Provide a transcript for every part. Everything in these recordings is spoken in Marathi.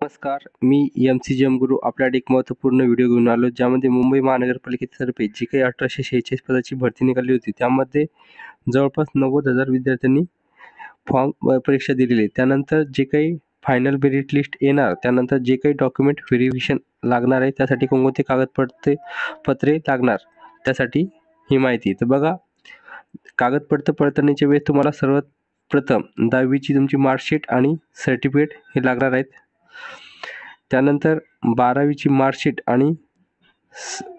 नमस्कार, मी एम.सी. गुरु आपल्याकडे एक महत्त्वपूर्ण व्हिडिओ घेऊन आलो, ज्यामध्ये मुंबई महानगरपालिकेतर्फे जी काही 1846 पदाची भरती निघाली होती, त्यामध्ये जवळपास 90,000 विद्यार्थ्यांनी परीक्षा दिलेली आहे. त्यानंतर जे काही फायनल मेरिट लिस्ट येणार, त्यानंतर जे काही डॉक्युमेंट व्हेरिफिकेशन लागणार आहे, त्यासाठी कोणकोणते पत्रे लागणार, त्यासाठी ही माहिती. तर बघा, कागदपत्र पडताळणीच्या वेळेस तुम्हाला सर्वात प्रथम 10वीची तुमची मार्कशीट आणि सर्टिफिकेट हे लागणार आहेत. त्यानंतर 12वीची मार्कशीट आणि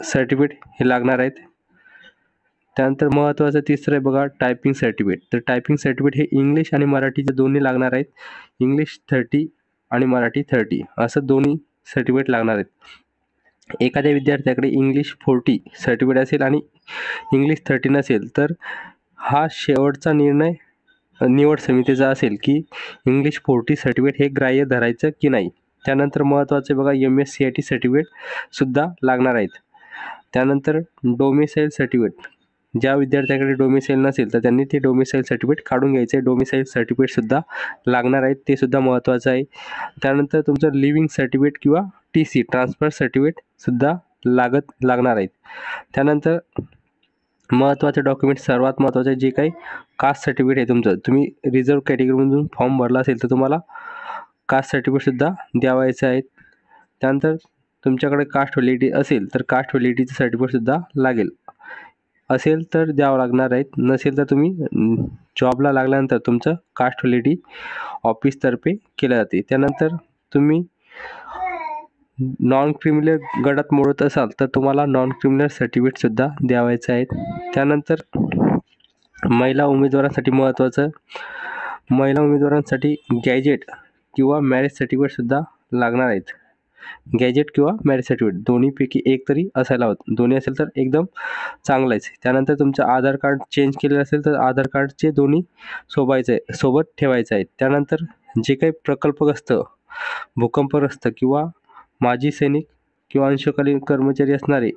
सर्टिफिकेट हे लागणार आहेत. त्यानंतर महत्त्वाचं तिसरं आहे बघा, टायपिंग सर्टिफिकेट. तर टायपिंग सर्टिफिकेट हे इंग्लिश आणि मराठीचे दोन्ही लागणार आहेत. इंग्लिश 30 आणि मराठी 30 असं दोन्ही सर्टिफिकेट लागणार आहेत. एखाद्या विद्यार्थ्याकडे इंग्लिश 40 सर्टिफिकेट असेल आणि इंग्लिश 30 नसेल, तर हा शेवटचा निर्णय निवड समितीचा असेल की इंग्लिश 40 सर्टिफिकेट हे ग्राह्य धरायचं की नाही. त्यानंतर महत्त्वाचे बघा, MSCIT सर्टिफिकेटसुद्धा लागणार आहेत. त्यानंतर डोमिसाईल सर्टिफिकेट, ज्या विद्यार्थ्याकडे डोमिसाईल नसेल तर त्यांनी ते डोमिसाईल सर्टिफिकेट काढून घ्यायचं आहे. डोमिसाईल सर्टिफिकेटसुद्धा लागणार आहेत, ते सुद्धा महत्त्वाचं आहे. त्यानंतर तुमचं लिव्हिंग सर्टिफिकेट किंवा TC ट्रान्सफर सर्टिफिकेटसुद्धा लागणार आहेत. त्यानंतर महत्त्वाचे डॉक्युमेंट, सर्वात महत्त्वाचे जे काही कास्ट सर्टिफिकेट आहे तुमचं, तुम्ही रिझर्व्ह कॅटेगरीमधून फॉर्म भरला असेल तर तुम्हाला कास्ट सर्टिफिकेटसुद्धा द्यावायचं आहे. त्यानंतर तुमच्याकडे कास्ट व्हॅलिडिटी असेल तर कास्ट व्हॅलिडिटीचं सर्टिफिकेटसुद्धा लागेल. असेल तर द्यावं लागणार आहेत, नसेल तर तुम्ही जॉबला लागल्यानंतर तुमचं कास्ट व्हॅलिडिटी ऑफिसतर्फे केलं जाते. त्यानंतर तुम्ही नॉन क्रिमिनल गटात मोडत असाल तर तुम्हाला नॉन क्रिमिनल सर्टिफिकेटसुद्धा द्यावायचं आहे. त्यानंतर महिला उमेदवारांसाठी महत्त्वाचं, महिला उमेदवारांसाठी गॅजेट किंवा मॅरेज सर्टिफिकेटसुद्धा लागणार आहेत. गॅजेट किंवा मॅरेज सर्टिफिकेट दोन्हीपैकी एक तरी असायला हवं. दोन्ही असेल तर एकदम चांगलं आहे. त्यानंतर तुमचं आधार कार्ड चेंज केलेलं असेल तर आधार कार्डचे दोन्ही सोबत ठेवायचं आहे. त्यानंतर जे काही प्रकल्पग्रस्त, भूकंपग्रस्त किंवा माजी सैनिक किंवा अंशकालीन कर्मचारी असणारे,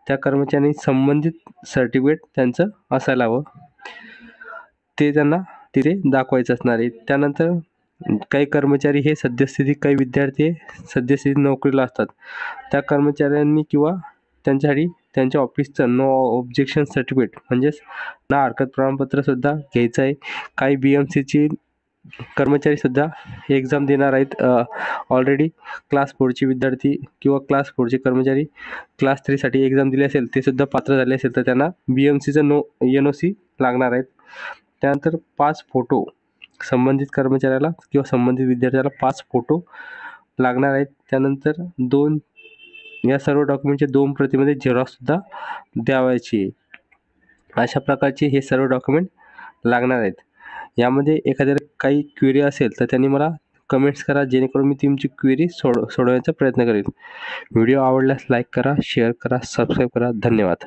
त्या कर्मचाऱ्यांनी संबंधित सर्टिफिकेट त्यांचं असायला हवं, ते त्यांना तिथे दाखवायचं असणार आहे. त्यानंतर काही कर्मचारी हे सद्यस्थिती, काही विद्यार्थी सद्यस्थिती नोकरीला असतात, त्या कर्मचाऱ्यांनी किंवा त्यांच्यासाठी त्यांच्या ऑफिसचं नो ऑब्जेक्शन सर्टिफिकेट म्हणजेच ना हरकत प्रमाणपत्रसुद्धा घ्यायचं आहे. काही BMCची कर्मचारीसुद्धा हे एक्झाम देणार आहेत. ऑलरेडी क्लास 4चे विद्यार्थी किंवा क्लास 4चे कर्मचारी क्लास 3साठी एक्झाम दिली असेल, ते सुद्धा पात्र झाले असेल तर त्यांना BMCचं NOC लागणार आहेत. त्यानंतर 5 फोटो, संबंधित कर्मचाऱ्याला किंवा संबंधित विद्यार्थ्याला 5 फोटो लागणार आहेत. त्यानंतर या सर्व डॉक्युमेंटचे 2 प्रतीमध्ये झेरॉक्ससुद्धा द्यावायची. अशा प्रकारचे हे सर्व डॉक्युमेंट लागणार आहेत. यामध्ये एखाद्याला काही क्वेरी असेल तर त्यांनी मला कमेंट्स करा, जेणेकरून मी तुमची क्वेरी सोडवण्याचा प्रयत्न करेन. व्हिडिओ आवडल्यास लाईक करा, शेअर करा, सबस्क्राईब करा. धन्यवाद.